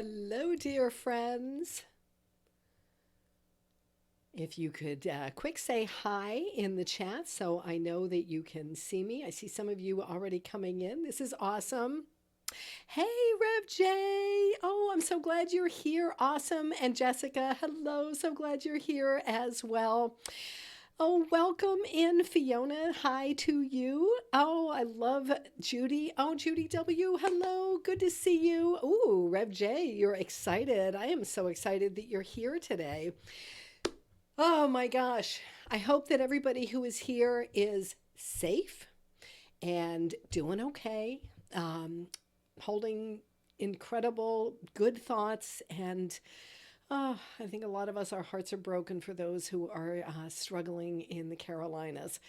Hello, dear friends. If you could quick say hi in the chat so I know that you can see me. I see some of you already coming in. This is awesome. Hey, Rev J. Oh, I'm so glad you're here. Awesome. And Jessica, hello. So glad you're here as well. Oh, welcome in, Fiona. Hi to you. Oh, I love Judy. Oh, Judy W. Hello. Good to see you. Ooh, Rev J, you're excited. I am so excited that you're here today. Oh my gosh. I hope that everybody who is here is safe and doing okay, holding incredible good thoughts. And I think a lot of us, our hearts are broken for those who are struggling in the Carolinas.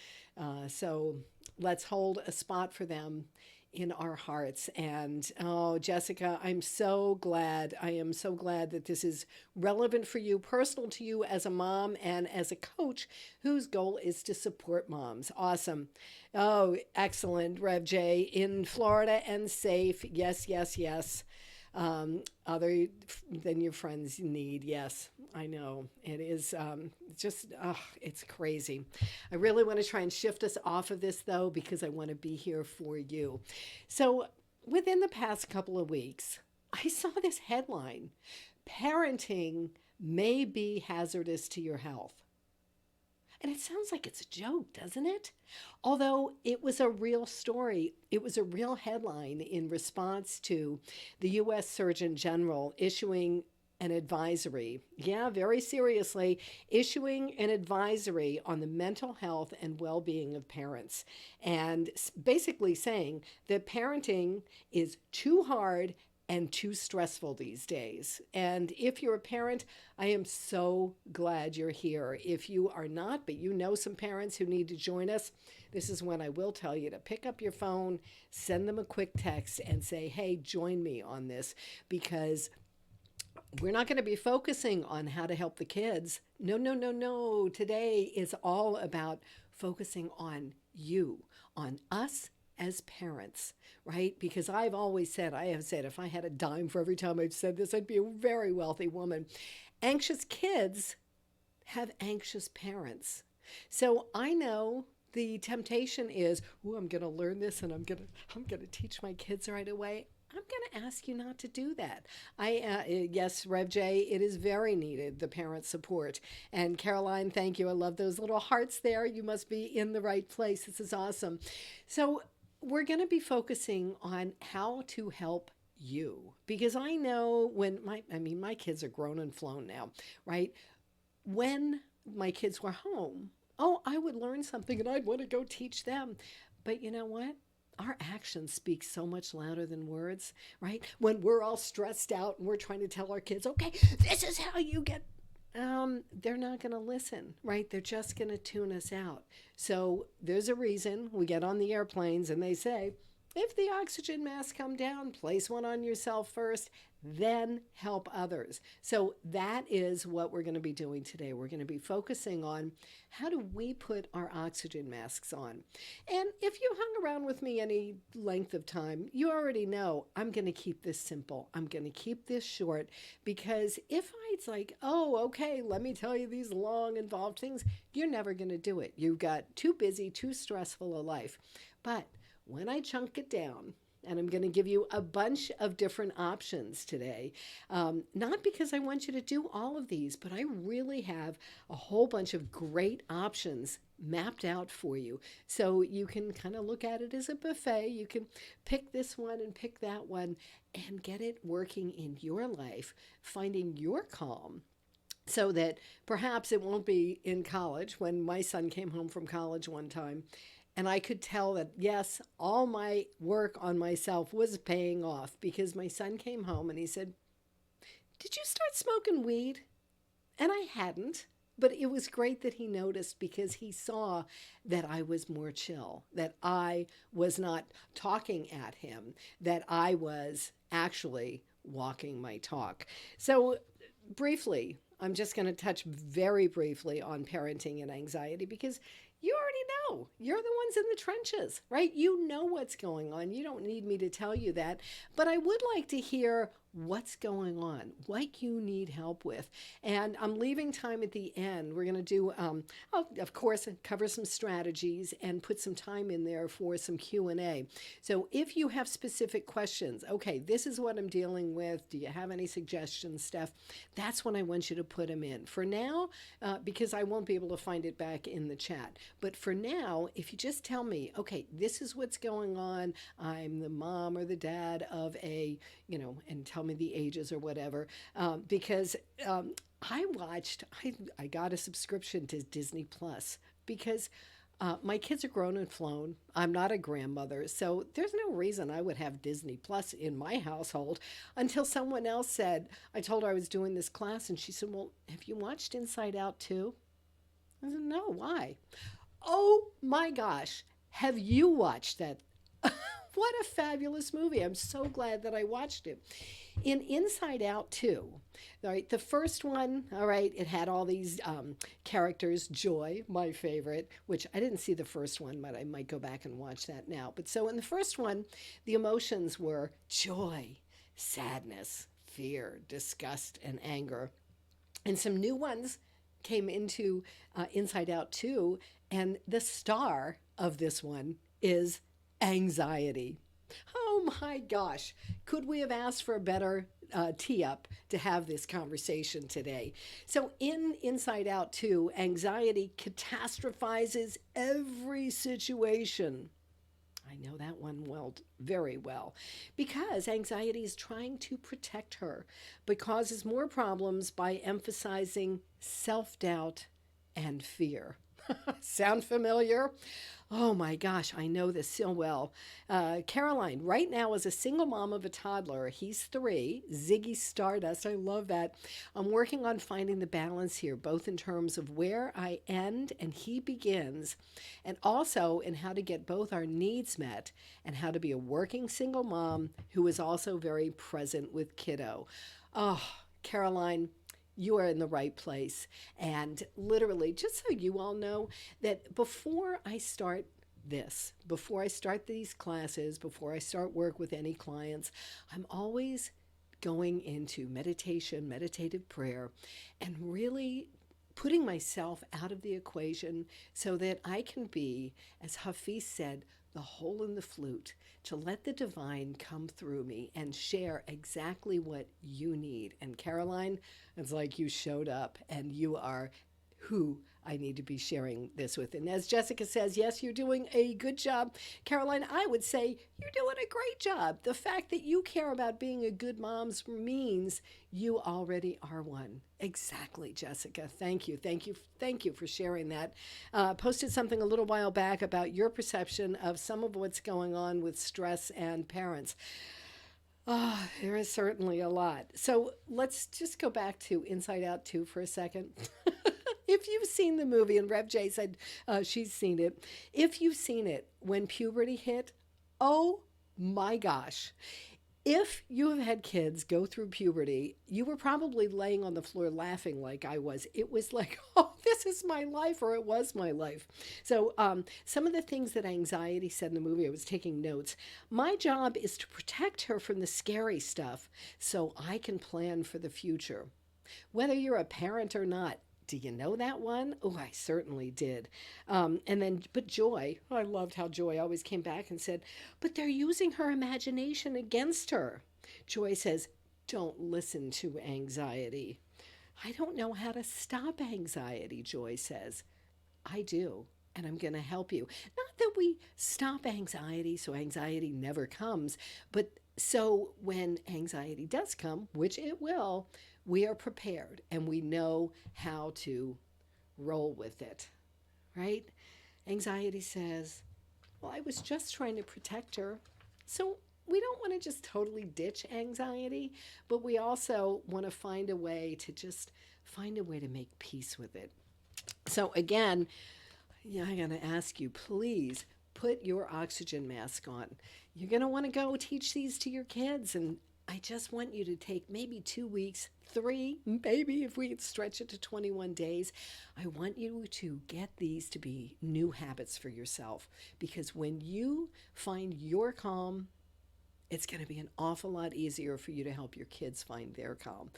So let's hold a spot for them in our hearts. And oh, Jessica, I'm so glad. I am so glad that this is relevant for you, personal to you as a mom and as a coach whose goal is to support moms. Awesome. Oh, excellent, Rev J. In Florida and safe. Yes, yes, yes. Other than your friends need. Yes, I know. It is just, it's crazy. I really want to try and shift us off of this though, because I want to be here for you. So, within the past couple of weeks, I saw this headline: parenting may be hazardous to your health. And it sounds like it's a joke, doesn't it? Although it was a real story, it was a real headline in response to the U.S. Surgeon General issuing an advisory, yeah, very seriously, issuing an advisory on the mental health and well being of parents. And basically saying that parenting is too hard and too stressful these days. And if you're a parent, I am so glad you're here. If you are not, but you know some parents who need to join us, this is when I will tell you to pick up your phone, send them a quick text, and say, hey, join me on this, because we're not going to be focusing on how to help the kids. No, no, no, no. Today is all about focusing on you, on us as parents, right? Because I've always said, I have said, if I had a dime for every time I've said this, I'd be a very wealthy woman. Anxious kids have anxious parents. So I know the temptation is, oh, I'm going to learn this and I'm going to teach my kids right away. I'm going to ask you not to do that. Yes, Rev J, it is very needed, the parent support. And Caroline, thank you. I love those little hearts there. You must be in the right place. This is awesome. So we're going to be focusing on how to help you, because I know when my kids are grown and flown now, right? When my kids were home, oh, I would learn something and I'd want to go teach them. But you know what? Our actions speak so much louder than words, right? When we're all stressed out and we're trying to tell our kids, okay, this is how you get, they're not going to listen, right? They're just going to tune us out. So there's a reason we get on the airplanes and they say, if the oxygen masks come down, place one on yourself first, then help others. So that is what we're going to be doing today. We're going to be focusing on how do we put our oxygen masks on. And if you hung around with me any length of time, you already know I'm going to keep this simple. I'm going to keep this short, because if it's like, oh, okay, let me tell you these long, involved things, you're never going to do it. You've got too busy, too stressful a life. But when I chunk it down, and I'm going to give you a bunch of different options today, not because I want you to do all of these, but I really have a whole bunch of great options mapped out for you. So you can kind of look at it as a buffet. You can pick this one and pick that one and get it working in your life, finding your calm, so that perhaps it won't be in college. When my son came home from college one time, and I could tell that, yes, all my work on myself was paying off, because my son came home and he said, did you start smoking weed? And I hadn't. But it was great that he noticed, because he saw that I was more chill, that I was not talking at him, that I was actually walking my talk. So, briefly, I'm just going to touch very briefly on parenting and anxiety, because you already know. You're the ones in the trenches, right? You know what's going on. You don't need me to tell you that. But I would like to hear what's going on, what you need help with. And I'm leaving time at the end. We're going to do, of course, cover some strategies and put some time in there for some Q&A. So if you have specific questions, okay, this is what I'm dealing with. Do you have any suggestions, Steph? That's when I want you to put them in. For now, because I won't be able to find it back in the chat. But for now, if you just tell me, okay, this is what's going on. I'm the mom or the dad of a, and tell me the ages or whatever. Because I got a subscription to Disney Plus because my kids are grown and flown. I'm not a grandmother, so there's no reason I would have Disney Plus in my household until someone else said, I told her I was doing this class, and she said, well, have you watched Inside Out too? I said, no, why? Oh my gosh, have you watched that? What a fabulous movie. I'm so glad that I watched it. In Inside Out 2, all right, the first one, all right, it had all these characters. Joy, my favorite, which I didn't see the first one, but I might go back and watch that now. But so in the first one, the emotions were joy, sadness, fear, disgust, and anger. And some new ones came into Inside Out 2, and the star of this one is anxiety. Oh my gosh. Could we have asked for a better tee up to have this conversation today? So, in Inside Out 2, anxiety catastrophizes every situation. I know that one very well, because anxiety is trying to protect her, but causes more problems by emphasizing self doubt and fear. Sound familiar? Oh my gosh, I know this so well. Caroline, right now, as a single mom of a toddler, he's 3, Ziggy Stardust, I love that. I'm working on finding the balance here, both in terms of where I end and he begins, and also in how to get both our needs met and how to be a working single mom who is also very present with kiddo. Oh, Caroline, you are in the right place. And literally, just so you all know, that before I start these classes, before I start work with any clients, I'm always going into meditation, meditative prayer, and really putting myself out of the equation so that I can be, as Hafiz said, the hole in the flute, to let the divine come through me and share exactly what you need. And Caroline, it's like you showed up and you are who I need to be sharing this with. And as Jessica says, yes, you're doing a good job. Caroline, I would say you're doing a great job. The fact that you care about being a good mom means you already are one. Exactly, Jessica. Thank you. Thank you. Thank you for sharing that. Posted something a little while back about your perception of some of what's going on with stress and parents. There is certainly a lot. So let's just go back to Inside Out 2 for a second. If you've seen the movie, and Rev J said she's seen it, if you've seen it when puberty hit, oh my gosh. If you have had kids go through puberty, you were probably laying on the floor laughing like I was. It was like, oh, this is my life, or it was my life. So some of the things that anxiety said in the movie, I was taking notes. My job is to protect her from the scary stuff so I can plan for the future. Whether you're a parent or not, do you know that one? Oh, I certainly did. But Joy, I loved how Joy always came back and said, but they're using her imagination against her. Joy says, don't listen to anxiety. I don't know how to stop anxiety, Joy says. I do, and I'm going to help you. Not that we stop anxiety so anxiety never comes, but so when anxiety does come, which it will, we are prepared and we know how to roll with it, right? Anxiety says, well, I was just trying to protect her. So we don't want to just totally ditch anxiety, but we also want to find a way to make peace with it. So again, I'm going to ask you, please put your oxygen mask on. You're going to want to go teach these to your kids, and I just want you to take maybe 2 weeks, 3, maybe if we could stretch it to 21 days. I want you to get these to be new habits for yourself, because when you find your calm it's going to be an awful lot easier for you to help your kids find their calm.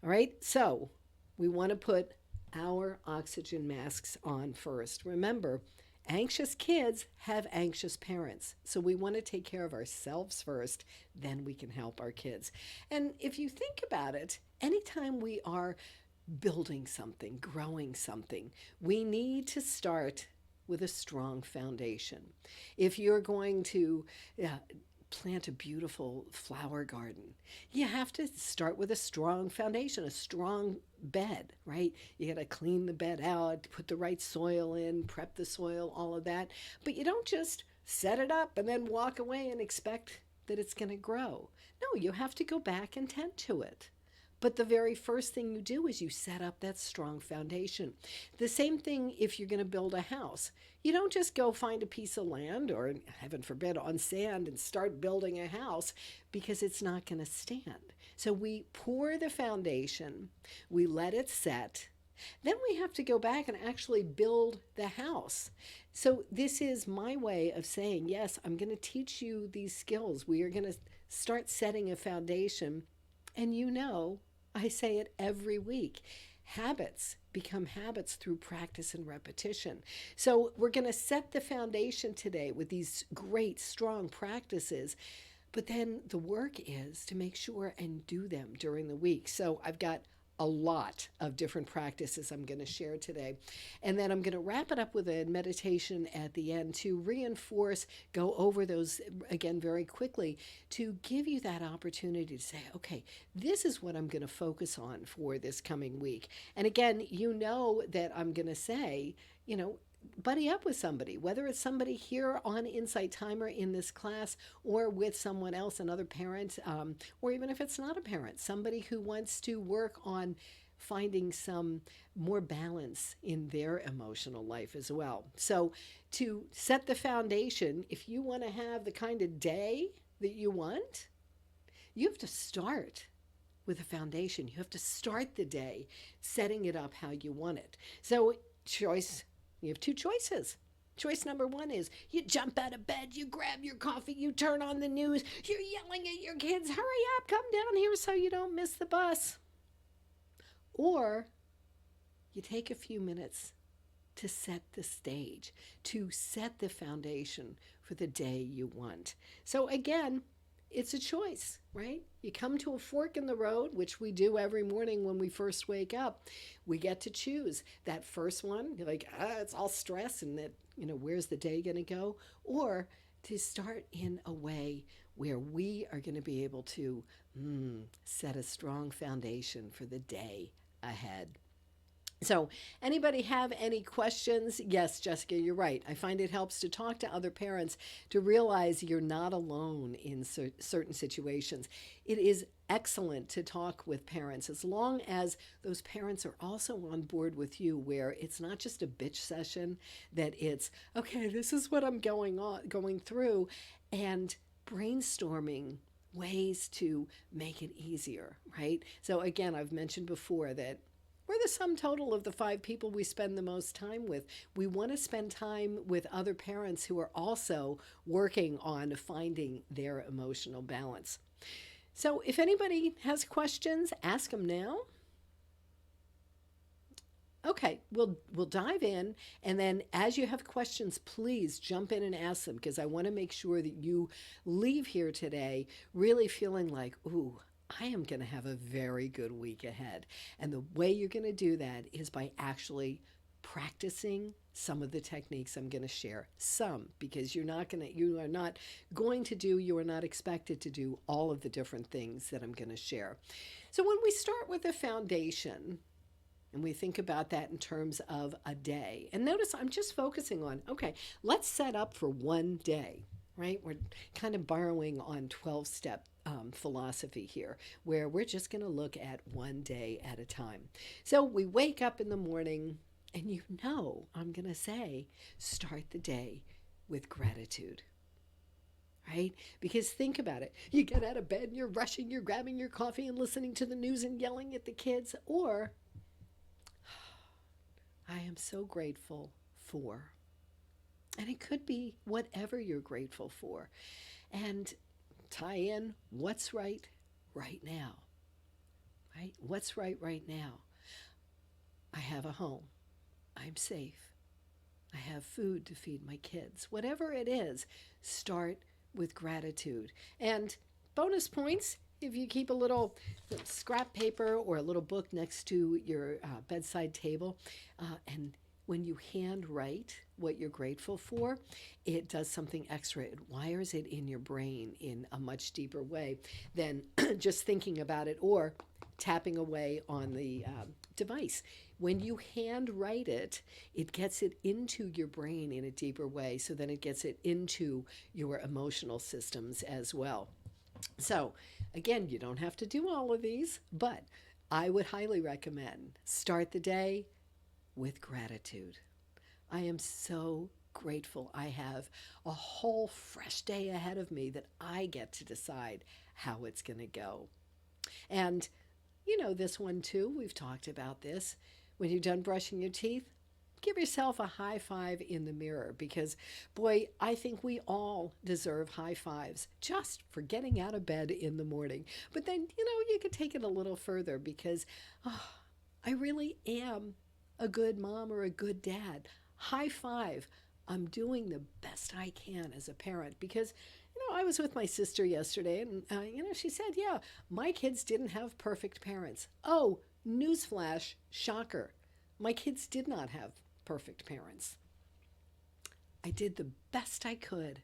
All right, so we want to put our oxygen masks on first. Remember, anxious kids have anxious parents. So we want to take care of ourselves first, then we can help our kids. And if you think about it, anytime we are building something, growing something, we need to start with a strong foundation. If you're going to plant a beautiful flower garden, you have to start with a strong foundation, a strong bed, right? You got to clean the bed out, put the right soil in, prep the soil, all of that. But you don't just set it up and then walk away and expect that it's going to grow. No, you have to go back and tend to it. But the very first thing you do is you set up that strong foundation. The same thing if you're going to build a house. You don't just go find a piece of land or, heaven forbid, on sand and start building a house because it's not going to stand. So we pour the foundation, we let it set, then we have to go back and actually build the house. So this is my way of saying, yes, I'm going to teach you these skills. We are going to start setting a foundation. And I say it every week. Habits become habits through practice and repetition. So we're going to set the foundation today with these great, strong practices. But then the work is to make sure and do them during the week. So I've got a lot of different practices I'm going to share today. And then I'm going to wrap it up with a meditation at the end to reinforce, go over those again very quickly, to give you that opportunity to say, okay, this is what I'm going to focus on for this coming week. And again, that I'm going to say, buddy up with somebody, whether it's somebody here on Insight Timer in this class or with someone else, another parent, or even if it's not a parent, somebody who wants to work on finding some more balance in their emotional life as well. So to set the foundation, if you want to have the kind of day that you want, you have to start with a foundation. You have to start the day setting it up how you want it. So you have two choices. Choice number one is you jump out of bed, you grab your coffee, you turn on the news, you're yelling at your kids, hurry up, come down here so you don't miss the bus. Or you take a few minutes to set the stage, to set the foundation for the day you want. So again, it's a choice, right? You come to a fork in the road, which we do every morning when we first wake up. We get to choose that first one. You're like, it's all stress and that, where's the day going to go? Or to start in a way where we are going to be able to set a strong foundation for the day ahead. So anybody have any questions? Yes, Jessica, you're right. I find it helps to talk to other parents to realize you're not alone in certain situations. It is excellent to talk with parents as long as those parents are also on board with you, where it's not just a bitch session, that it's, okay, this is what I'm going through, and brainstorming ways to make it easier, right? So again, I've mentioned before that we're the sum total of the 5 people we spend the most time with. We want to spend time with other parents who are also working on finding their emotional balance. So if anybody has questions, ask them now. Okay, we'll dive in, and then as you have questions, please jump in and ask them, because I want to make sure that you leave here today really feeling like, ooh, I am going to have a very good week ahead. And the way you're going to do that is by actually practicing some of the techniques I'm going to share. Some, because you are not expected to do all of the different things that I'm going to share. So when we start with the foundation, and we think about that in terms of a day, and notice I'm just focusing on, okay, let's set up for one day, right? We're kind of borrowing on 12-step philosophy here, where we're just going to look at one day at a time. So we wake up in the morning, and I'm going to say, start the day with gratitude, right? Because think about it. You get out of bed, and you're rushing, you're grabbing your coffee and listening to the news and yelling at the kids, or I am so grateful for. And it could be whatever you're grateful for. And tie in what's right now, right? What's right now? I have a home. I'm safe. I have food to feed my kids. Whatever it is, start with gratitude. And bonus points if you keep a little scrap paper or a little book next to your bedside table. And when you handwrite what you're grateful for, it does something extra. It wires it in your brain in a much deeper way than just thinking about it or tapping away on the device. When you handwrite it, it gets it into your brain in a deeper way, so then it gets it into your emotional systems as well. So, again, you don't have to do all of these, but I would highly recommend start the day with gratitude. I am so grateful I have a whole fresh day ahead of me that I get to decide how it's going to go. And you know this one too. We've talked about this. When you're done brushing your teeth, give yourself a high five in the mirror because, boy, I think we all deserve high fives just for getting out of bed in the morning. But then, you could take it a little further because I really am a good mom or a good dad. High five. I'm doing the best I can as a parent because I was with my sister yesterday and, she said, yeah, my kids didn't have perfect parents. Oh, newsflash, shocker. My kids did not have perfect parents. I did the best I could.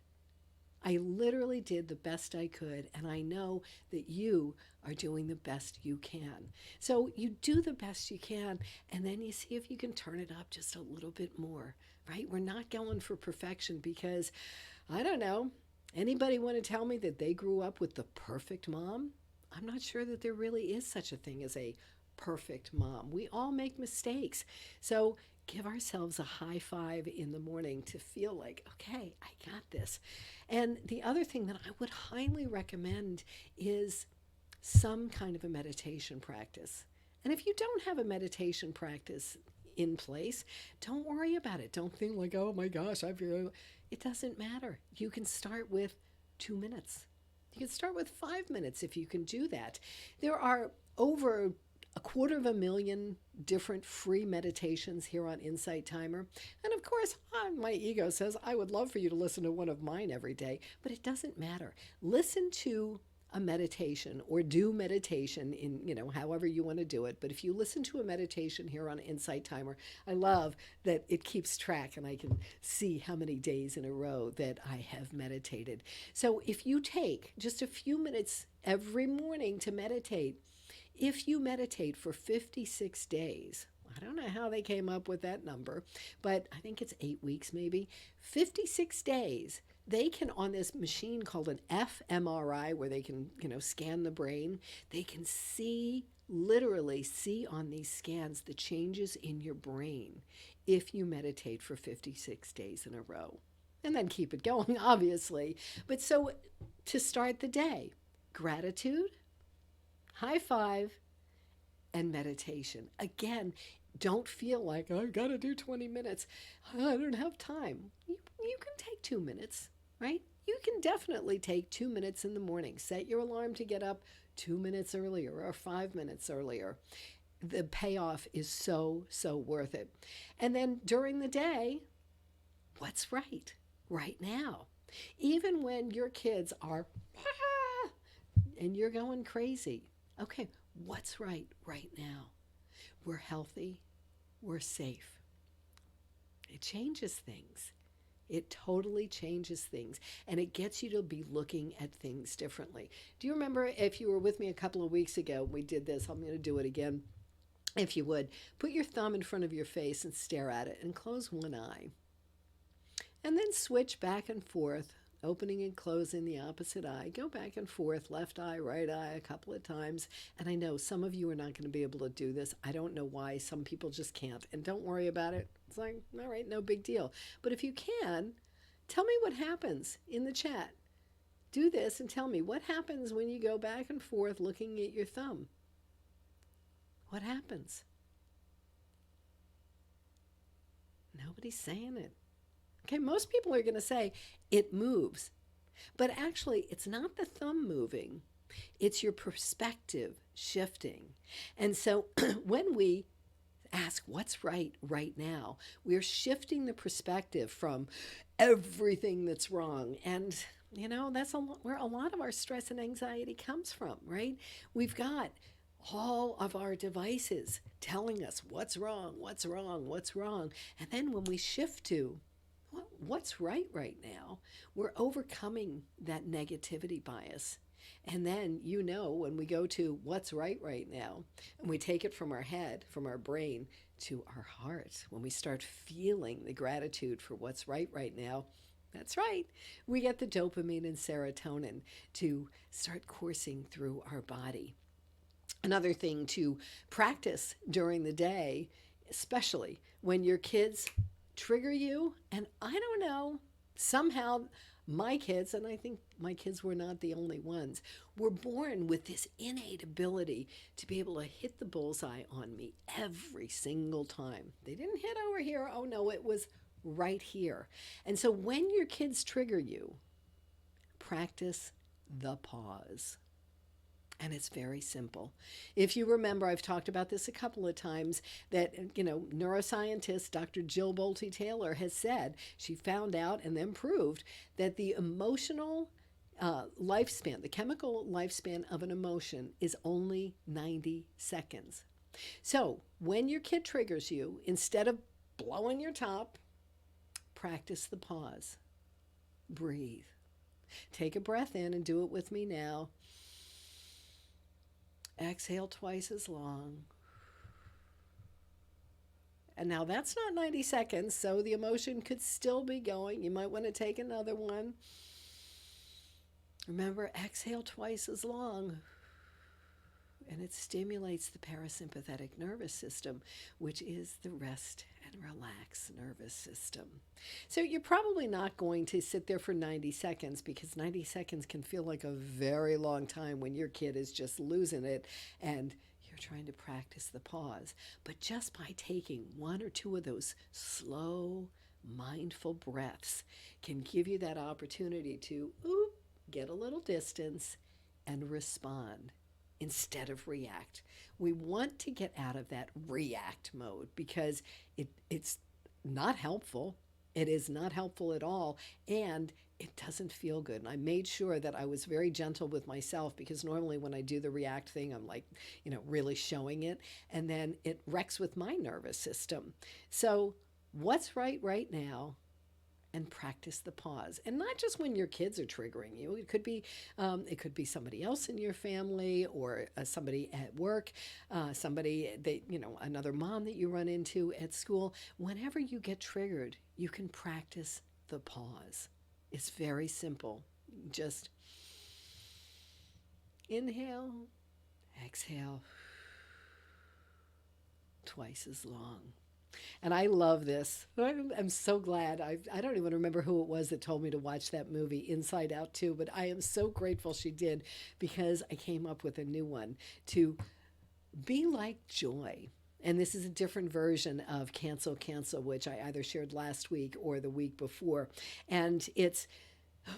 I literally did the best I could, and I know that you are doing the best you can. So you do the best you can, and then you see if you can turn it up just a little bit more, right? We're not going for perfection because, I don't know, anybody want to tell me that they grew up with the perfect mom? I'm not sure that there really is such a thing as a perfect mom. We all make mistakes. So give ourselves a high five in the morning to feel like, okay, I got this. And the other thing that I would highly recommend is some kind of a meditation practice. And if you don't have a meditation practice in place, don't worry about it. Don't think like, oh my gosh, I feel. It doesn't matter. You can start with 2 minutes. You can start with 5 minutes if you can do that. There are over 250,000 different free meditations here on Insight Timer. And of course, my ego says I would love for you to listen to one of mine every day, but it doesn't matter. Listen to a meditation or do meditation in, however you want to do it. But if you listen to a meditation here on Insight Timer, I love that it keeps track and I can see how many days in a row that I have meditated. So if you take just a few minutes every morning to meditate, if you meditate for 56 days, I don't know how they came up with that number, but I think it's 8 weeks maybe, 56 days, they can, on this machine called an fMRI, where they can, scan the brain, they can literally see on these scans the changes in your brain if you meditate for 56 days in a row. And then keep it going, obviously. But so to start the day, gratitude, high five, and meditation. Again, don't feel like I've got to do 20 minutes. I don't have time. You can take 2 minutes, right? You can definitely take 2 minutes in the morning. Set your alarm to get up 2 minutes earlier or 5 minutes earlier. The payoff is so, so worth it. And then during the day, what's right now? Even when your kids are and you're going crazy. Okay, what's right now? We're healthy. We're safe. It changes things. It totally changes things. And it gets you to be looking at things differently. Do you remember if you were with me a couple of weeks ago, we did this, I'm going to do it again. If you would, put your thumb in front of your face and stare at it and close one eye. And then switch back and forth, opening and closing the opposite eye. Go back and forth, left eye, right eye, a couple of times. And I know some of you are not going to be able to do this. I don't know why. Some people just can't. And don't worry about it. It's like, all right, no big deal. But if you can, tell me what happens in the chat. Do this and tell me what happens when you go back and forth looking at your thumb. What happens? Nobody's saying it. Okay, most people are going to say it moves. But actually, it's not the thumb moving, it's your perspective shifting. And so when we ask what's right now, we're shifting the perspective from everything that's wrong. And that's where a lot of our stress and anxiety comes from, right? We've got all of our devices telling us what's wrong, what's wrong, what's wrong. And then when we shift to what's right now, we're overcoming that negativity bias. And then, when we go to what's right now, and we take it from our head, from our brain to our heart, when we start feeling the gratitude for what's right now, that's right, we get the dopamine and serotonin to start coursing through our body. Another thing to practice during the day, especially when your kids trigger you, and I don't know, somehow my kids, and I think my kids were not the only ones, were born with this innate ability to be able to hit the bullseye on me every single time. They didn't hit over here. Oh no, it was right here. And so when your kids trigger you, practice the pause. And it's very simple. If you remember, I've talked about this a couple of times, that, neuroscientist Dr. Jill Bolte Taylor has said, she found out and then proved that the emotional lifespan, the chemical lifespan of an emotion is only 90 seconds. So when your kid triggers you, instead of blowing your top, practice the pause. Breathe. Take a breath in and do it with me now. Exhale twice as long. And now that's not 90 seconds, so the emotion could still be going. You might want to take another one. Remember, exhale twice as long. And it stimulates the parasympathetic nervous system, which is the rest and relax nervous system. So you're probably not going to sit there for 90 seconds, because 90 seconds can feel like a very long time when your kid is just losing it and you're trying to practice the pause. But just by taking one or two of those slow, mindful breaths can give you that opportunity to get a little distance and respond instead of react. We want to get out of that react mode because it's not helpful. It is not helpful at all, and it doesn't feel good. And I made sure that I was very gentle with myself, because normally when I do the react thing, I'm like, really showing it, and then it wrecks with my nervous system. So what's right now? And practice the pause. And not just when your kids are triggering you. It could be somebody else in your family, or somebody at work, somebody that, another mom that you run into at school. Whenever you get triggered, you can practice the pause. It's very simple. Just inhale, exhale, twice as long. And I love this. I'm so glad. I don't even remember who it was that told me to watch that movie, Inside Out 2, but I am so grateful she did, because I came up with a new one, to be like joy. And this is a different version of cancel, which I either shared last week or the week before. And it's,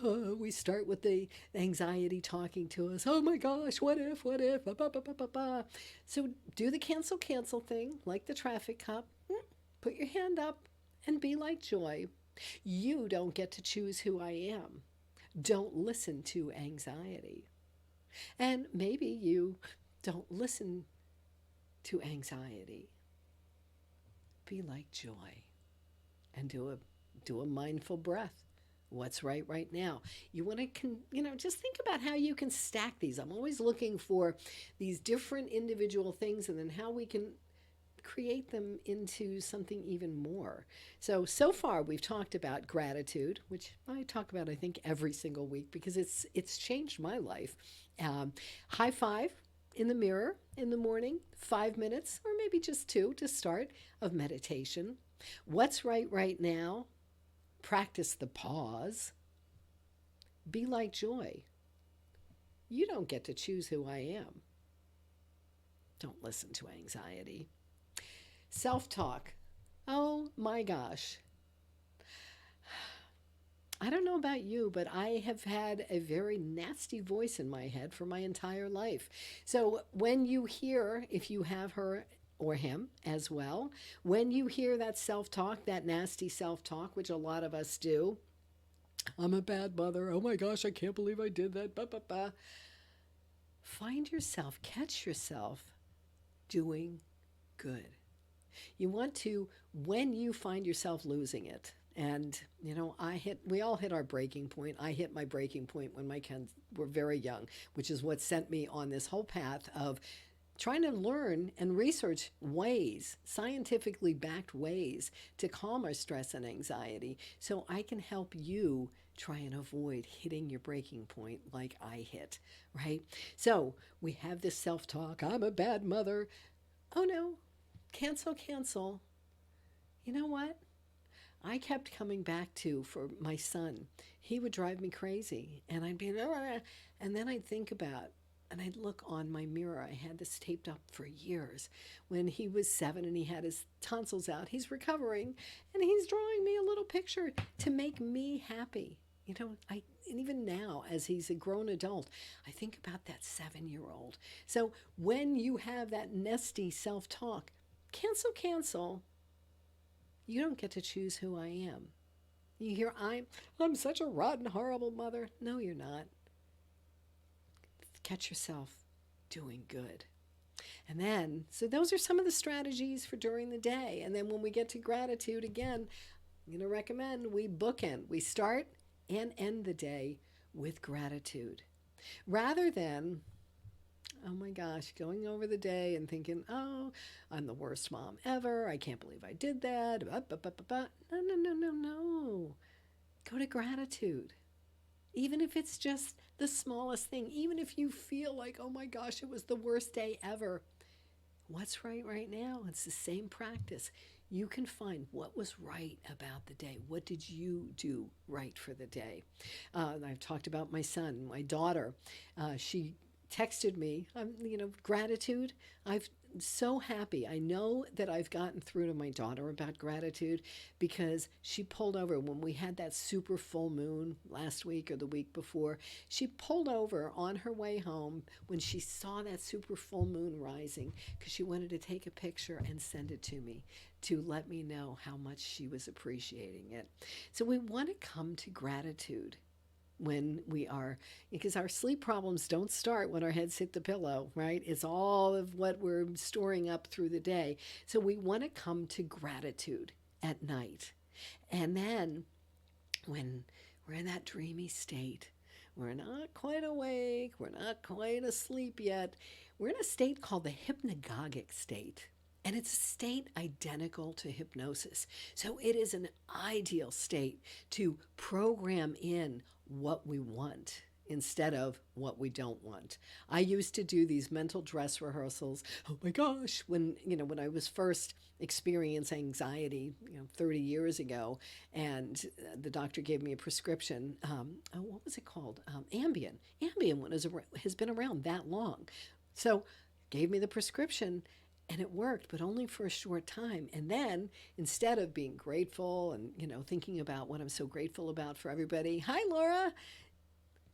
we start with the anxiety talking to us. Oh my gosh, what if? Bah, bah, bah, bah, bah, bah. So do the cancel thing, like the traffic cop. Put your hand up and be like joy. You don't get to choose who I am. Don't listen to anxiety. And maybe you don't listen to anxiety. Be like joy and do a mindful breath. What's right now? You want to, just think about how you can stack these. I'm always looking for these different individual things, and then how we can create them into something even more. So far we've talked about gratitude, which I talk about, I think, every single week, because it's changed my life. High five in the mirror in the morning, 5 minutes, or maybe just 2 to start, of meditation. What's right now? Practice the pause. Be like joy. You don't get to choose who I am. Don't listen to anxiety. Self-talk. Oh my gosh. I don't know about you, but I have had a very nasty voice in my head for my entire life. So when you hear, if you have her or him as well, when you hear that self talk, that nasty self talk, which a lot of us do, I'm a bad mother. Oh my gosh, I can't believe I did that. Bah, bah, bah. Find yourself, catch yourself doing good. You want to, when you find yourself losing it, and we all hit our breaking point. I hit my breaking point when my kids were very young, which is what sent me on this whole path of trying to learn and research ways, scientifically backed ways to calm our stress and anxiety so I can help you try and avoid hitting your breaking point like I hit, right? So we have this self talk, I'm a bad mother. Oh no, cancel, cancel. You know what? I kept coming back to for my son. He would drive me crazy, and I'd be, "Ah," and then I'd think about, and I'd look on my mirror. I had this taped up for years. When he was 7 and he had his tonsils out, he's recovering, and he's drawing me a little picture to make me happy. And even now, as he's a grown adult, I think about that 7-year-old. So when you have that nasty self talk, cancel, cancel. You don't get to choose who I am. You hear, I'm such a rotten, horrible mother. No, you're not. Catch yourself doing good. And then, so those are some of the strategies for during the day. And then when we get to gratitude, again, I'm going to recommend we bookend. We start and end the day with gratitude. Rather than, oh my gosh, going over the day and thinking, oh, I'm the worst mom ever. I can't believe I did that. No, no, no, no, no. Go to gratitude. Even if it's just the smallest thing, even if you feel like, oh my gosh, it was the worst day ever. What's right now? It's the same practice. You can find what was right about the day. What did you do right for the day? I've talked about my son, my daughter. She texted me, gratitude. I'm so happy. I know that I've gotten through to my daughter about gratitude because she pulled over when we had that super full moon last week or the week before. She pulled over on her way home when she saw that super full moon rising because she wanted to take a picture and send it to me to let me know how much she was appreciating it. So we want to come to gratitude when we are, because our sleep problems don't start when our heads hit the pillow, right? It's all of what we're storing up through the day. So we want to come to gratitude at night. And then when we're in that dreamy state, we're not quite awake, we're not quite asleep yet, we're in a state called the hypnagogic state. And it's a state identical to hypnosis. So it is an ideal state to program in what we want instead of what we don't want. I used to do these mental dress rehearsals. Oh my gosh, when I was first experiencing anxiety, 30 years ago, and the doctor gave me a prescription. What was it called? Ambien. Ambien has been around that long. So gave me the prescription. And it worked, but only for a short time. And then instead of being grateful and, thinking about what I'm so grateful about for everybody. Hi, Laura.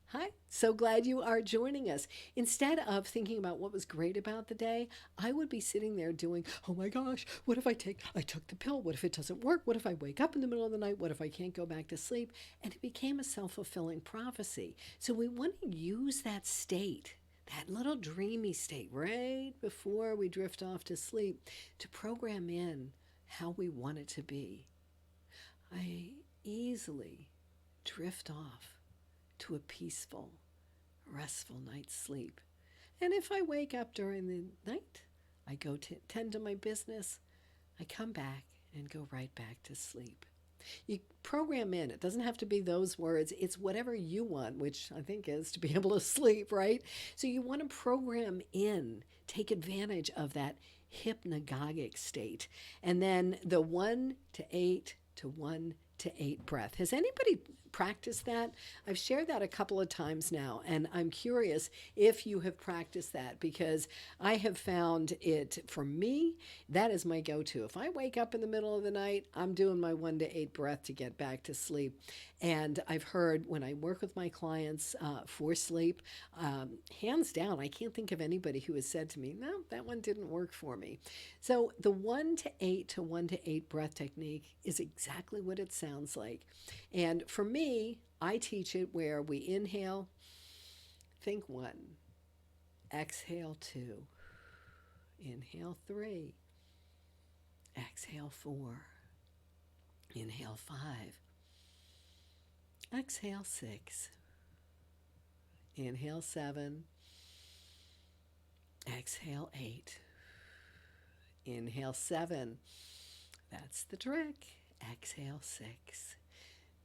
Hi. So glad you are joining us. Instead of thinking about what was great about the day, I would be sitting there doing, oh my gosh, what if I took the pill? What if it doesn't work? What if I wake up in the middle of the night? What if I can't go back to sleep? And it became a self-fulfilling prophecy. So we want to use that state, that little dreamy state right before we drift off to sleep, to program in how we want it to be. I easily drift off to a peaceful, restful night's sleep. And if I wake up during the night, I go to tend to my business, I come back and go right back to sleep. You program in. It doesn't have to be those words. It's whatever you want, which I think is to be able to sleep, right? So you want to program in, take advantage of that hypnagogic state. And then the 1 to 8 to 1 to 8 breath. Has anybody practiced that? I've shared that a couple of times now, and I'm curious if you have practiced that because I have found it, for me, that is my go to. If I wake up in the middle of the night, I'm doing my 1 to 8 breath to get back to sleep. And I've heard when I work with my clients for sleep, hands down, I can't think of anybody who has said to me, no, that one didn't work for me. So the 1 to 8 breath technique is exactly what it sounds like. And for me, I teach it where we inhale, think 1, exhale 2, inhale 3, exhale 4, inhale 5, exhale 6, inhale 7, exhale 8, inhale 7. That's the trick. Exhale 6,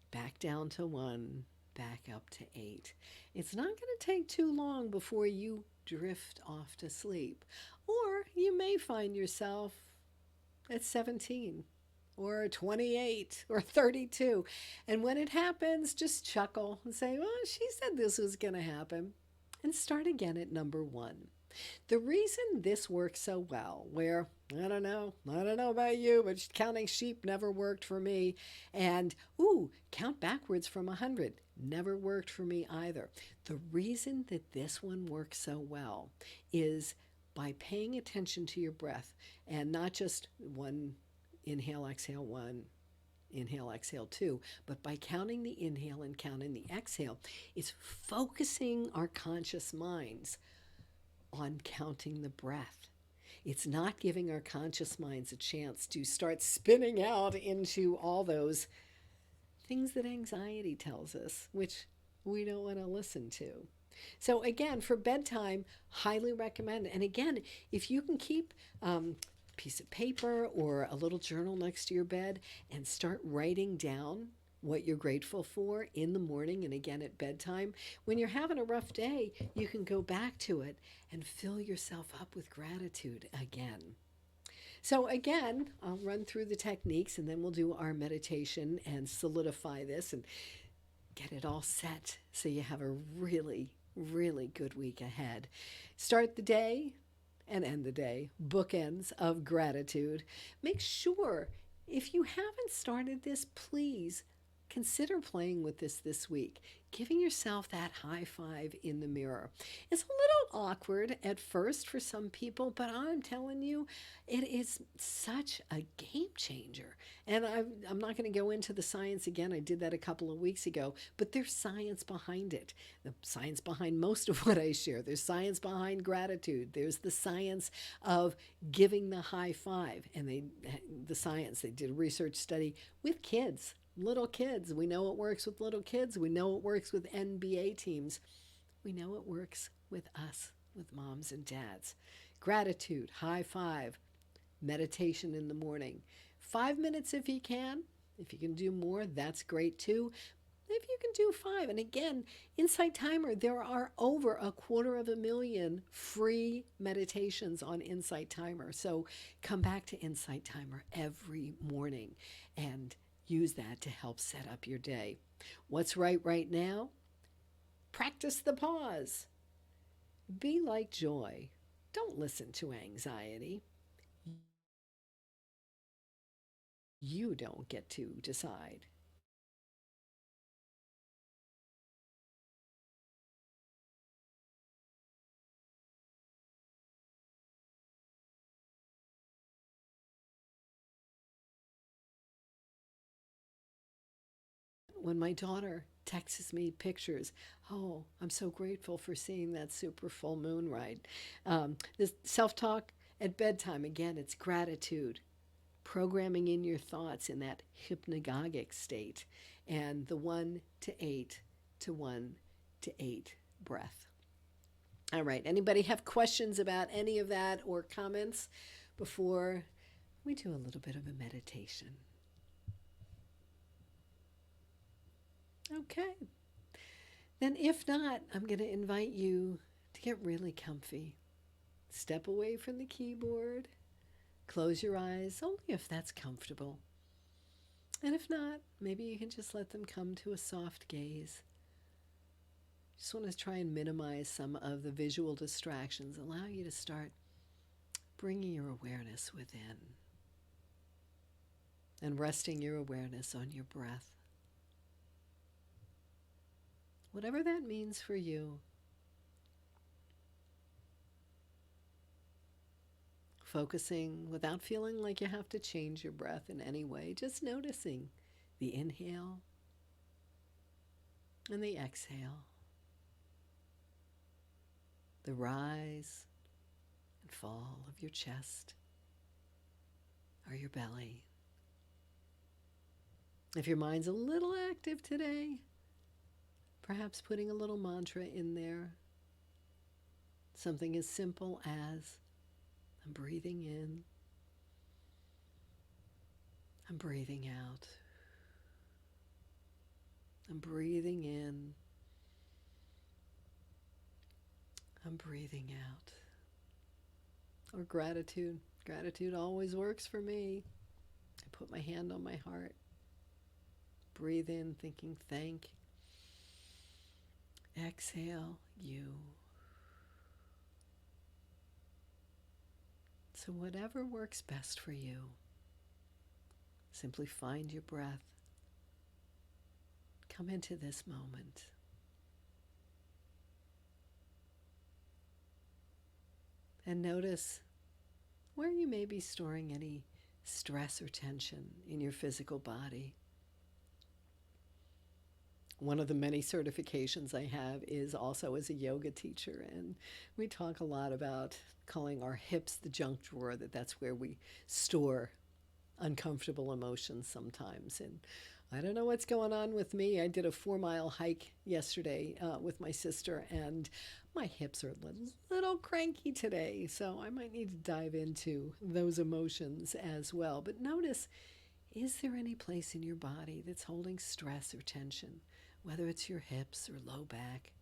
back down to 1, back up to 8. It's not going to take too long before you drift off to sleep, or you may find yourself at 17 or 28 or 32. And when it happens, just chuckle and say, well, she said this was going to happen, and start again at number 1. The reason this works so well, where I don't know about you, but counting sheep never worked for me. And, count backwards from 100 never worked for me either. The reason that this one works so well is by paying attention to your breath, and not just 1, inhale, exhale 1, inhale, exhale 2, but by counting the inhale and counting the exhale, it's focusing our conscious minds on counting the breath. It's not giving our conscious minds a chance to start spinning out into all those things that anxiety tells us, which we don't want to listen to. So again, for bedtime, highly recommend. And again, if you can keep a piece of paper or a little journal next to your bed and start writing down what you're grateful for in the morning and again at bedtime, when you're having a rough day, you can go back to it and fill yourself up with gratitude again. So again, I'll run through the techniques and then we'll do our meditation and solidify this and get it all set so you have a really, really good week ahead. Start the day and end the day, bookends of gratitude. Make sure, if you haven't started this, please consider playing with this week, giving yourself that high five in the mirror. It's a little awkward at first for some people, but I'm telling you, it is such a game changer. And I'm not going to go into the science again. I did that a couple of weeks ago, but there's science behind it. The science behind most of what I share. There's science behind gratitude. There's the science of giving the high five. And they did a research study with kids. Little kids. We know it works with little kids. We know it works with NBA teams. We know it works with us, with moms and dads. Gratitude, high five, meditation in the morning. 5 minutes if you can. If you can do more, that's great too. If you can do 5. And again, Insight Timer, there are over 250,000 free meditations on Insight Timer. So come back to Insight Timer every morning and use that to help set up your day. What's right now? Practice the pause. Be like joy. Don't listen to anxiety. You don't get to decide. When my daughter texts me pictures, oh, I'm so grateful for seeing that super full moon ride. This self-talk at bedtime, again, it's gratitude, programming in your thoughts in that hypnagogic state, and the 1 to 8 to 1 to 8 breath. All right, anybody have questions about any of that or comments before we do a little bit of a meditation? Okay. Then, if not, I'm going to invite you to get really comfy. Step away from the keyboard. Close your eyes, only if that's comfortable. And if not, maybe you can just let them come to a soft gaze. Just want to try and minimize some of the visual distractions, allow you to start bringing your awareness within and resting your awareness on your breath. Whatever that means for you. Focusing without feeling like you have to change your breath in any way, just noticing the inhale and the exhale, the rise and fall of your chest or your belly. If your mind's a little active today, perhaps putting a little mantra in there, something as simple as, I'm breathing in, I'm breathing out, I'm breathing in, I'm breathing out. Or gratitude. Gratitude always works for me. I put my hand on my heart, breathe in, thinking thank. Exhale, you. So whatever works best for you, simply find your breath. Come into this moment. And notice where you may be storing any stress or tension in your physical body. One of the many certifications I have is also as a yoga teacher, and we talk a lot about calling our hips the junk drawer, that's where we store uncomfortable emotions sometimes. And I don't know what's going on with me. I did a 4-mile hike yesterday with my sister, and my hips are a little cranky today, so I might need to dive into those emotions as well. But notice, is there any place in your body that's holding stress or tension, whether it's your hips or low back,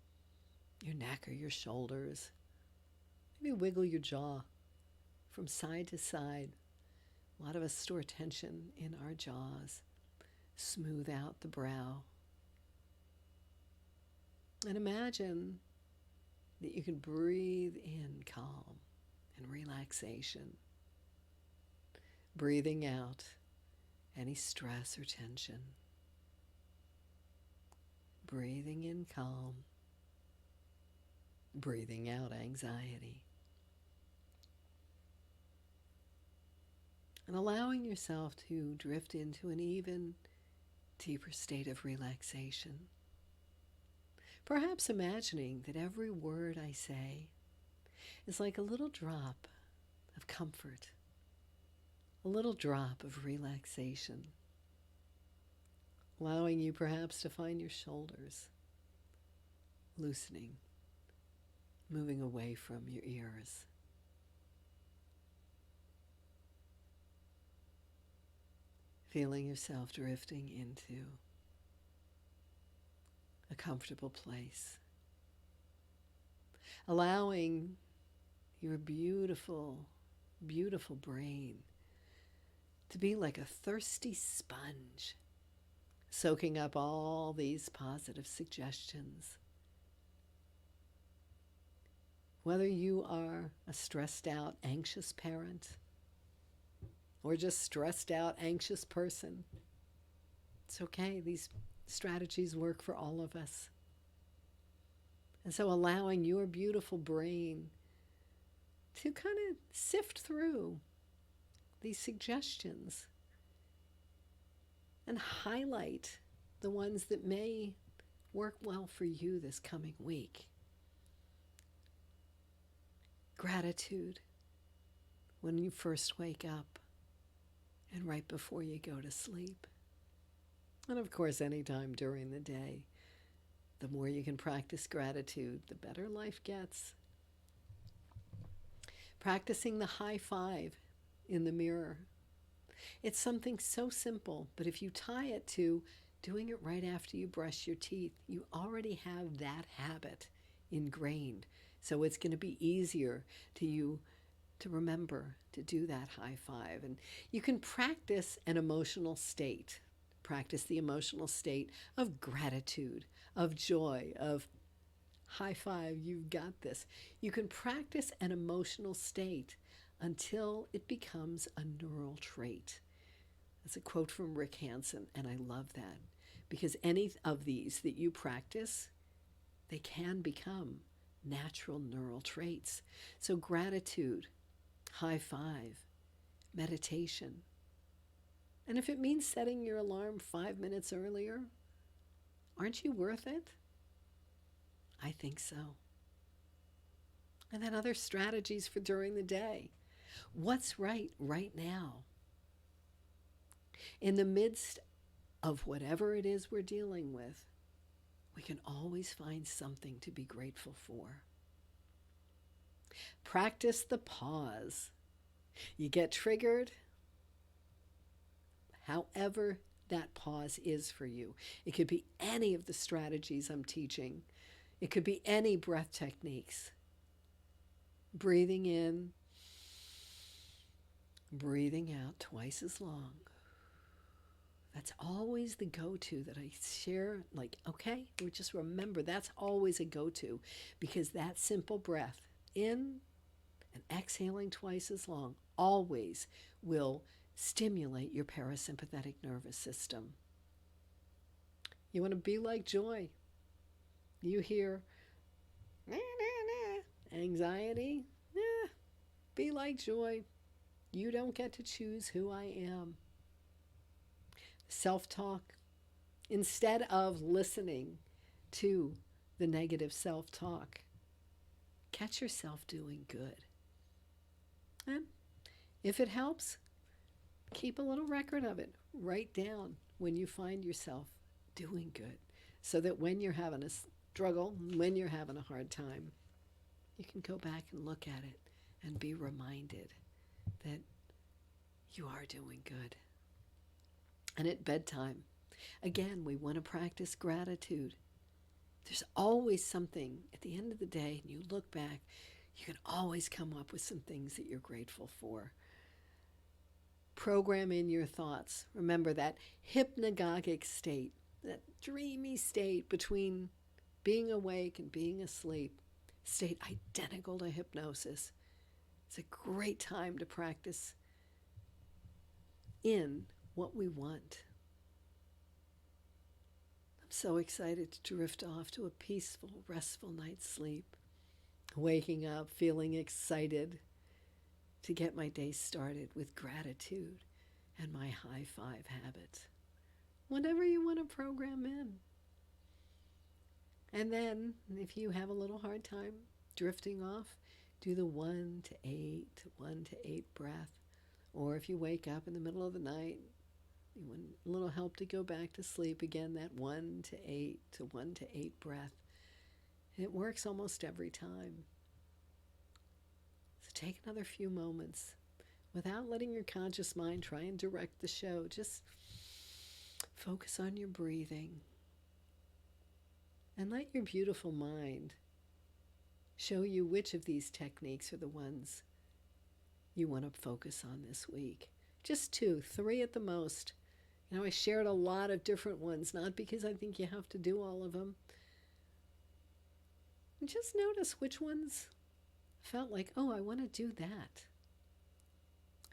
your neck or your shoulders? Maybe wiggle your jaw from side to side. A lot of us store tension in our jaws. Smooth out the brow. And imagine that you can breathe in calm and relaxation. Breathing out any stress or tension. Breathing in calm. Breathing out anxiety. And allowing yourself to drift into an even deeper state of relaxation. Perhaps imagining that every word I say is like a little drop of comfort, a little drop of relaxation, allowing you perhaps to find your shoulders loosening, moving away from your ears. Feeling yourself drifting into a comfortable place. Allowing your beautiful, beautiful brain to be like a thirsty sponge, soaking up all these positive suggestions. Whether you are a stressed out, anxious parent, or just stressed out, anxious person, it's okay. These strategies work for all of us. And so allowing your beautiful brain to kind of sift through these suggestions and highlight the ones that may work well for you this coming week. Gratitude when you first wake up and right before you go to sleep. And of course, anytime during the day. The more you can practice gratitude, the better life gets. Practicing the high five in the mirror. It's something so simple, but if you tie it to doing it right after you brush your teeth, you already have that habit ingrained. So it's going to be easier to remember to do that high five. And you can practice an emotional state Practice the emotional state of gratitude, of joy, of high five, you've got this. You can practice an emotional state until it becomes a neural trait. That's a quote from Rick Hanson, and I love that because any of these that you practice, they can become natural neural traits. So, gratitude, high five, meditation. And if it means setting your alarm 5 minutes earlier, aren't you worth it? I think so. And then other strategies for during the day. What's right now? In the midst of whatever it is we're dealing with, we can always find something to be grateful for. Practice the pause. You get triggered, however that pause is for you. It could be any of the strategies I'm teaching. It could be any breath techniques. Breathing in, breathing out twice as long. That's always the go-to that I share. Like, okay, we just remember that's always a go-to because that simple breath in and exhaling twice as long always will stimulate your parasympathetic nervous system. You want to be like joy. You hear nah, nah, nah, anxiety, be like joy. You don't get to choose who I am. Self-talk. Instead of listening to the negative self-talk, catch yourself doing good. And if it helps, keep a little record of it. Write down when you find yourself doing good so that when you're having a struggle, when you're having a hard time, you can go back and look at it and be reminded that you are doing good. And at bedtime, again, we want to practice gratitude. There's always something at the end of the day, and you look back, you can always come up with some things that you're grateful for. Program in your thoughts. Remember that hypnagogic state, that dreamy state between being awake and being asleep, state identical to hypnosis. It's a great time to practice in what we want. I'm so excited to drift off to a peaceful, restful night's sleep, waking up feeling excited to get my day started with gratitude and my high five habit. Whatever you want to program in. And then, if you have a little hard time drifting off, do the 1 to 8 to 1 to 8 breath. Or if you wake up in the middle of the night, you want a little help to go back to sleep again, that 1 to 8 to 1 to 8 breath. It works almost every time. So take another few moments without letting your conscious mind try and direct the show. Just focus on your breathing. And let your beautiful mind show you which of these techniques are the ones you want to focus on this week. Just 2, 3 at the most. You know, I shared a lot of different ones, not because I think you have to do all of them. And just notice which ones felt like, oh, I want to do that.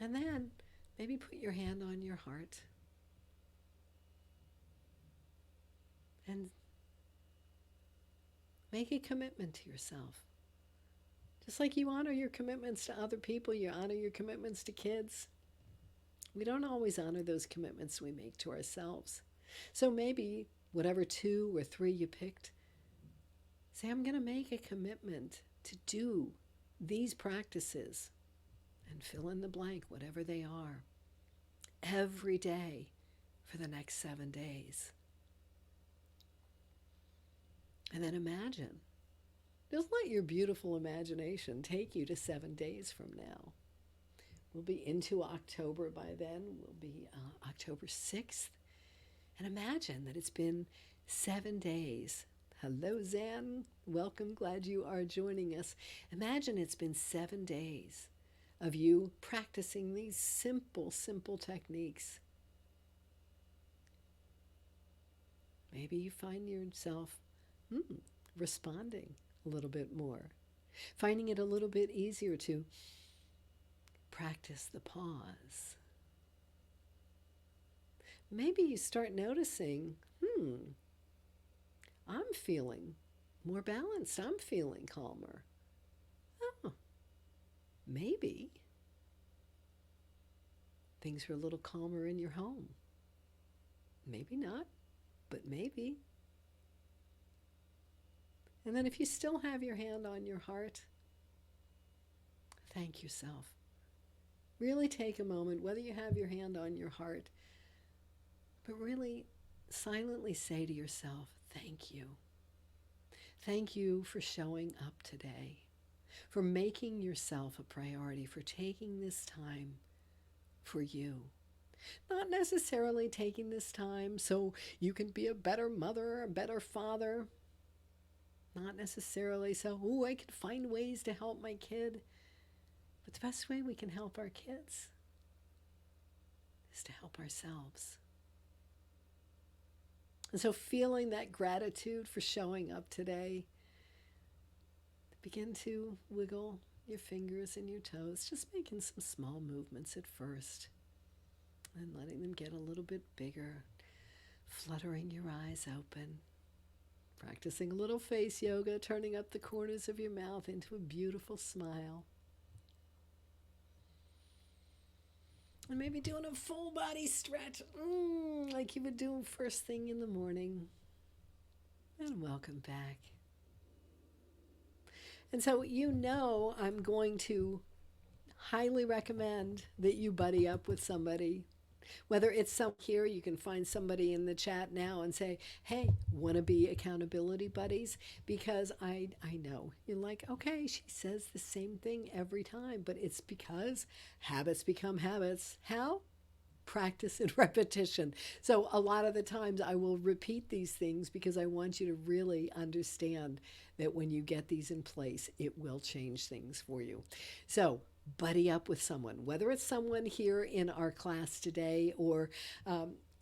And then maybe put your hand on your heart and make a commitment to yourself. Just like you honor your commitments to other people, you honor your commitments to kids. We don't always honor those commitments we make to ourselves. So maybe whatever 2 or 3 you picked, say, I'm going to make a commitment to do these practices and fill in the blank, whatever they are, every day for the next 7 days. And then imagine. Just let your beautiful imagination take you to 7 days from now. We'll be into October by then. We'll be October 6th. And imagine that it's been 7 days. Hello, Zan. Welcome. Glad you are joining us. Imagine it's been 7 days of you practicing these simple, simple techniques. Maybe you find yourself responding a little bit more, finding it a little bit easier to practice the pause. Maybe you start noticing, I'm feeling more balanced. I'm feeling calmer. Oh, maybe things are a little calmer in your home. Maybe not, but maybe. And then if you still have your hand on your heart, thank yourself. Really take a moment, whether you have your hand on your heart, but really silently say to yourself, thank you. Thank you for showing up today, for making yourself a priority, for taking this time for you. Not necessarily taking this time so you can be a better mother, a better father. Not necessarily so, I can find ways to help my kid. But the best way we can help our kids is to help ourselves. And so feeling that gratitude for showing up today, begin to wiggle your fingers and your toes, just making some small movements at first, and letting them get a little bit bigger, fluttering your eyes open, practicing a little face yoga, turning up the corners of your mouth into a beautiful smile. And maybe doing a full body stretch, like you would do first thing in the morning. And welcome back. And so I'm going to highly recommend that you buddy up with somebody. Whether it's some here, you can find somebody in the chat now and say, hey, want to be accountability buddies? Because I know you're like, okay, she says the same thing every time, but it's because habits become habits. How? Practice and repetition. So a lot of the times I will repeat these things because I want you to really understand that when you get these in place, it will change things for you. So buddy up with someone, whether it's someone here in our class today or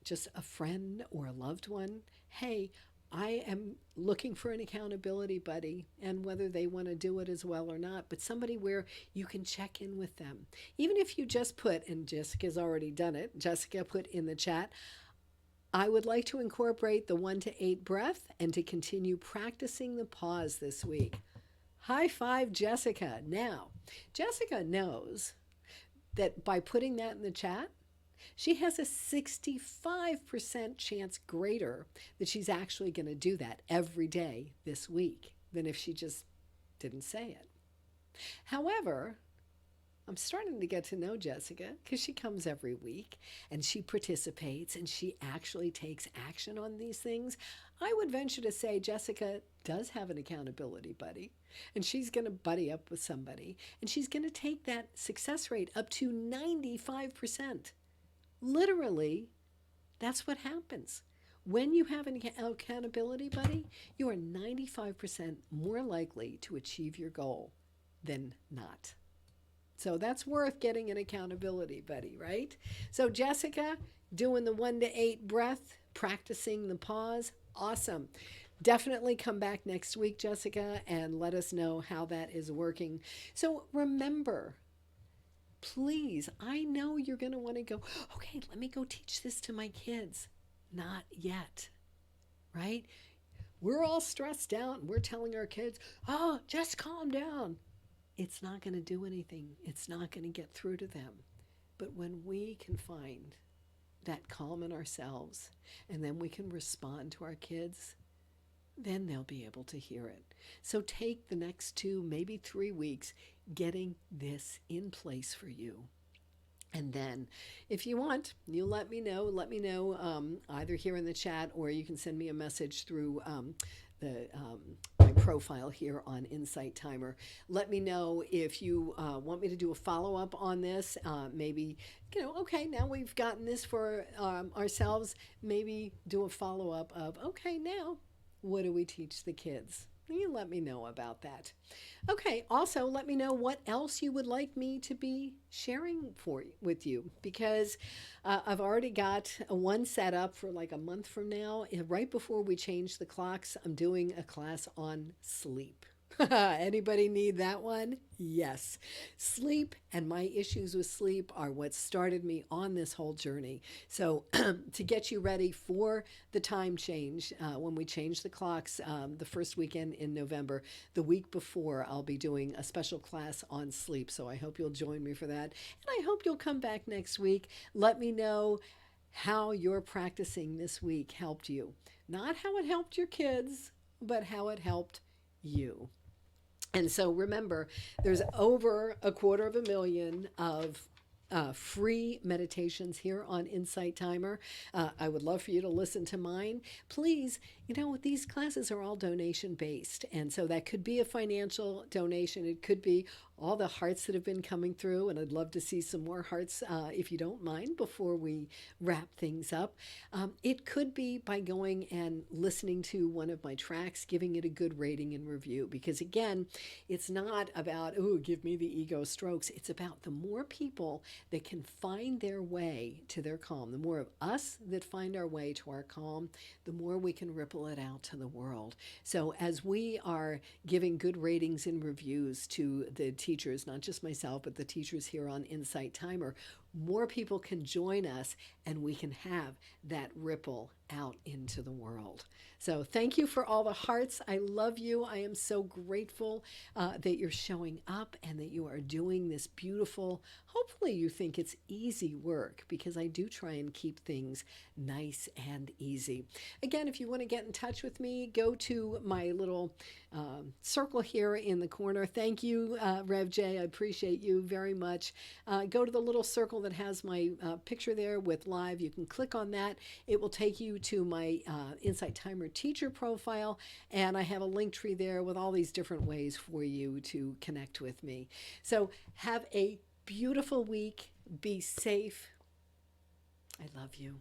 just a friend or a loved one. Hey, I am looking for an accountability buddy, and whether they want to do it as well or not, but somebody where you can check in with them. Even if you just put, and Jessica's already done it, Jessica put in the chat, I would like to incorporate the 1 to 8 breath and to continue practicing the pause this week. High five, Jessica. Now, Jessica knows that by putting that in the chat, she has a 65% chance greater that she's actually going to do that every day this week than if she just didn't say it. However, I'm starting to get to know Jessica because she comes every week and she participates and she actually takes action on these things. I would venture to say Jessica does have an accountability buddy, and she's going to buddy up with somebody, and she's going to take that success rate up to 95%. Literally, that's what happens. When you have an accountability buddy, you are 95% more likely to achieve your goal than not. So that's worth getting an accountability buddy, right? So Jessica, doing the 1 to 8 breath, practicing the pause, awesome. Definitely come back next week, Jessica, and let us know how that is working. So remember, please, I know you're going to want to go, okay, let me go teach this to my kids. Not yet, right? We're all stressed out and we're telling our kids, oh, just calm down. It's not going to do anything. It's not going to get through to them. But when we can find that calm in ourselves and then we can respond to our kids, then they'll be able to hear it. So take the next 2, maybe 3 weeks getting this in place for you. And then if you want, you let me know either here in the chat or you can send me a message through my profile here on Insight Timer. Let me know if you want me to do a follow-up on this. Maybe, okay, now we've gotten this for ourselves. Maybe do a follow-up of, okay, now what do we teach the kids? You let me know about that. Okay, also let me know what else you would like me to be sharing with you, because I've already got one set up for like a month from now. Right before we change the clocks, I'm doing a class on sleep. Anybody need that one? Yes. Sleep and my issues with sleep are what started me on this whole journey. So, to get you ready for the time change, when we change the clocks the first weekend in November, the week before, I'll be doing a special class on sleep. So, I hope you'll join me for that. And I hope you'll come back next week. Let me know how your practicing this week helped you. Not how it helped your kids, but how it helped you. And so remember, there's over 250,000 of free meditations here on Insight Timer. I would love for you to listen to mine. Please, these classes are all donation based. And so that could be a financial donation. It could be all the hearts that have been coming through. And I'd love to see some more hearts, if you don't mind, before we wrap things up. It could be by going and listening to one of my tracks, giving it a good rating and review. Because again, it's not about, oh, give me the ego strokes. It's about the more people that can find their way to their calm, the more of us that find our way to our calm, the more we can ripple it out to the world. So as we are giving good ratings and reviews to the teachers, not just myself, but the teachers here on Insight Timer, more people can join us and we can have that ripple out into the world. So thank you for all the hearts. I love you. I am so grateful that you're showing up and that you are doing this beautiful, hopefully you think it's easy work, because I do try and keep things nice and easy. Again, if you want to get in touch with me, go to my little circle here in the corner. Thank you, Rev J. I appreciate you very much. Go to the little circle that has my picture there with live. You can click on that. It will take you to my Insight Timer teacher profile, and I have a link tree there with all these different ways for you to connect with me. So have a beautiful week. Be safe. I love you.